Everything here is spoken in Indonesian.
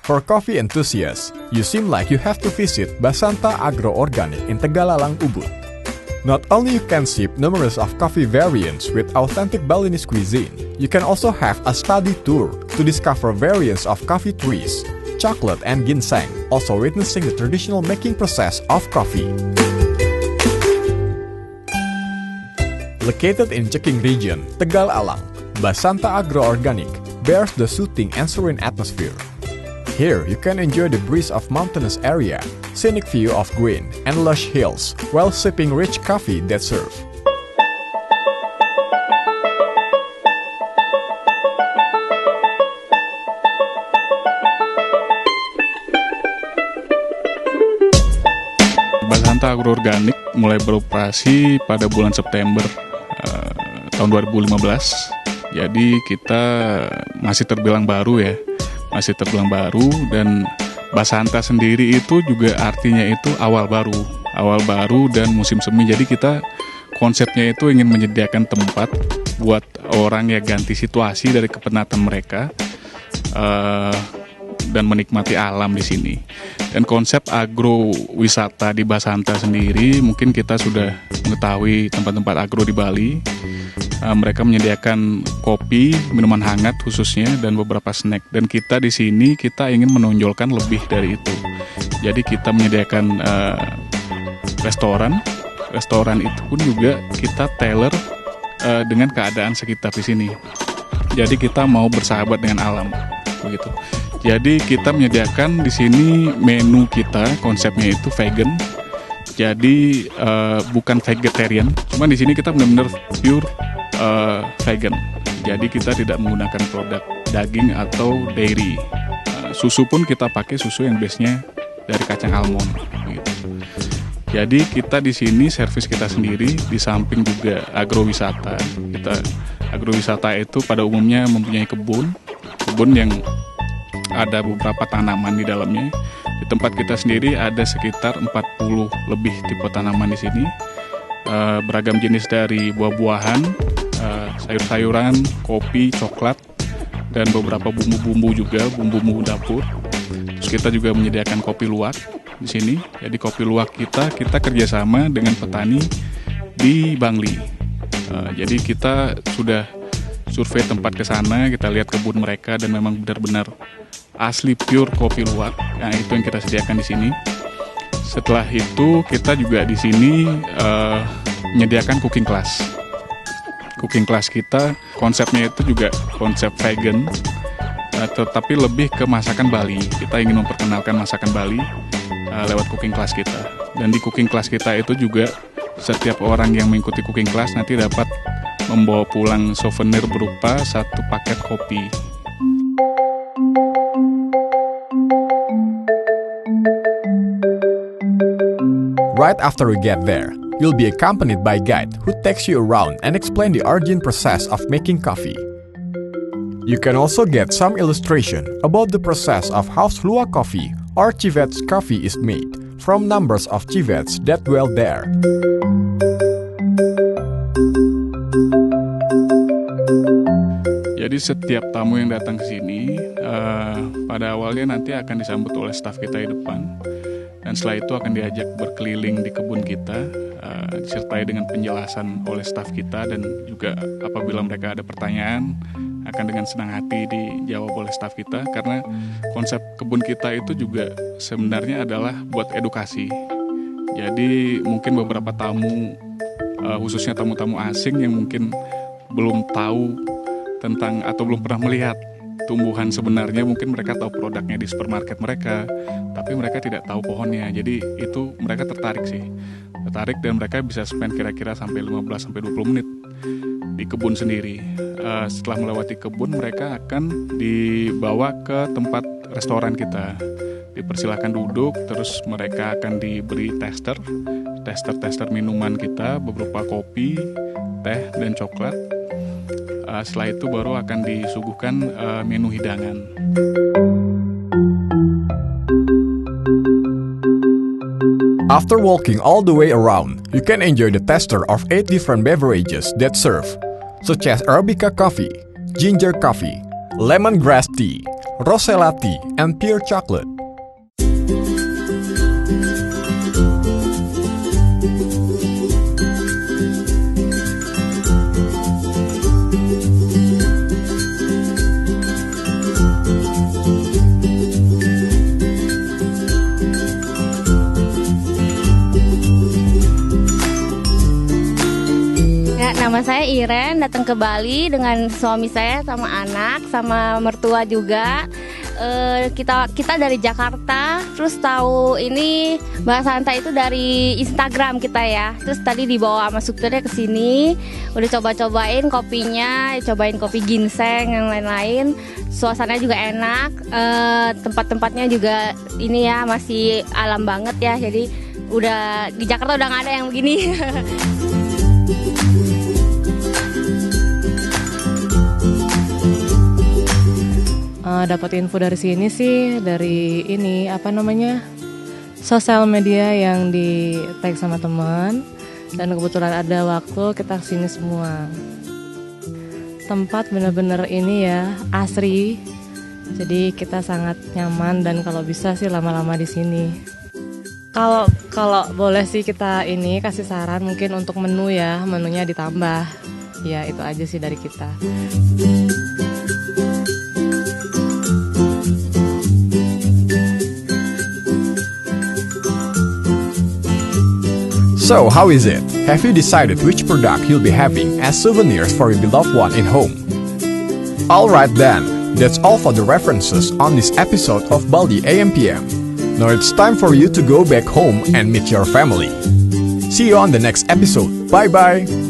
For coffee enthusiasts, you seem like you have to visit Basanta Agro Organic in Tegalalang, Ubud. Not only you can sip numerous of coffee variants with authentic Balinese cuisine, you can also have a study tour to discover variants of coffee trees, chocolate and ginseng, also witnessing the traditional making process of coffee. Located in Ceking region, Tegal Alang, Basanta Agro Organic bears the soothing and serene atmosphere. Here, you can enjoy the breeze of mountainous area, scenic view of green, and lush hills, while sipping rich coffee that serve. Basanta Agro Organic mulai beroperasi pada bulan September tahun 2015. Jadi kita masih terbilang baru ya. Masih terbilang baru, dan Basanta sendiri itu juga artinya itu awal baru dan musim semi. Jadi kita konsepnya itu ingin menyediakan tempat buat orang yang ganti situasi dari kepenatan mereka dan menikmati alam di sini. Dan konsep agrowisata di Basanta sendiri, mungkin kita sudah mengetahui tempat-tempat agro di Bali. Mereka menyediakan kopi, minuman hangat khususnya, dan beberapa snack. Dan kita di sini kita ingin menonjolkan lebih dari itu. Jadi kita menyediakan restoran itu pun juga kita tailor dengan keadaan sekitar di sini. Jadi kita mau bersahabat dengan alam, begitu. Jadi kita menyediakan di sini menu kita, konsepnya itu vegan. Jadi bukan vegetarian, cuma di sini kita benar-benar pure vegan. Jadi kita tidak menggunakan produk daging atau dairy. Susu pun kita pakai susu yang base-nya dari kacang almond, gitu. Jadi kita di sini servis kita sendiri, di samping juga agrowisata. Kita agrowisata itu pada umumnya mempunyai kebun yang ada beberapa tanaman di dalamnya. Di tempat kita sendiri ada sekitar 40 lebih tipe tanaman di sini. Beragam jenis dari buah-buahan, sayur-sayuran, kopi, coklat, dan beberapa bumbu-bumbu juga, bumbu-bumbu dapur. Terus kita juga menyediakan kopi luwak di sini. Jadi kopi luwak kita kerjasama dengan petani di Bangli. Jadi kita sudah survei tempat ke sana, kita lihat kebun mereka, dan memang benar-benar asli pure kopi luwak. Nah, itu yang kita sediakan di sini. Setelah itu kita juga di sini menyediakan cooking class. Cooking class kita konsepnya itu juga konsep vegan, tetapi lebih ke masakan Bali. Kita ingin memperkenalkan masakan Bali lewat cooking class kita. Dan di cooking class kita itu juga setiap orang yang mengikuti cooking class nanti dapat membawa pulang souvenir berupa 1 paket kopi. Right after you get there, you'll be accompanied by a guide who takes you around and explain the origin process of making coffee. You can also get some illustration about the process of how luwak coffee or civets coffee is made from numbers of civets that dwell there. Jadi setiap tamu yang datang ke sini pada awalnya nanti akan disambut oleh staf kita di depan. Dan setelah itu akan diajak berkeliling di kebun kita, disertai dengan penjelasan oleh staf kita, dan juga apabila mereka ada pertanyaan akan dengan senang hati dijawab oleh staf kita, karena konsep kebun kita itu juga sebenarnya adalah buat edukasi. Jadi mungkin beberapa tamu, khususnya tamu-tamu asing yang mungkin belum tahu tentang atau belum pernah melihat tumbuhan sebenarnya, mungkin mereka tahu produknya di supermarket mereka, tapi mereka tidak tahu pohonnya. Jadi itu mereka tertarik dan mereka bisa spend kira-kira sampai 15-20 menit di kebun sendiri. Setelah melewati kebun, mereka akan dibawa ke tempat restoran kita, dipersilakan duduk, terus mereka akan diberi tester minuman kita berupa kopi, teh, dan coklat. Setelah itu baru akan disuguhkan menu hidangan. After walking all the way around, you can enjoy the tester of 8 different beverages that serve, such as Arabica coffee, ginger coffee, lemongrass tea, Rosella Tea, and Pure Chocolate. Nama saya Iren, datang ke Bali dengan suami saya sama anak, sama mertua juga. Kita dari Jakarta, terus tahu ini Mbak Santa itu dari Instagram kita ya. Terus tadi dibawa sama supirnya ke sini, udah cobain kopinya, cobain kopi ginseng yang lain-lain. Suasananya juga enak, tempat-tempatnya juga ini ya masih alam banget ya. Jadi udah di Jakarta udah nggak ada yang begini. Dapat info dari sini sih, dari ini sosial media yang di tag sama teman, dan kebetulan ada waktu kita kesini semua. Tempat bener-bener ini ya asri, jadi kita sangat nyaman dan kalau bisa sih lama-lama di sini. Kalau boleh sih kita ini kasih saran mungkin untuk menunya ditambah. Ya itu aja sih dari kita. So, how is it? Have you decided which product you'll be having as souvenirs for your beloved one in home? Alright then, that's all for the references on this episode of Bali AMPM. Now it's time for you to go back home and meet your family. See you on the next episode. Bye bye!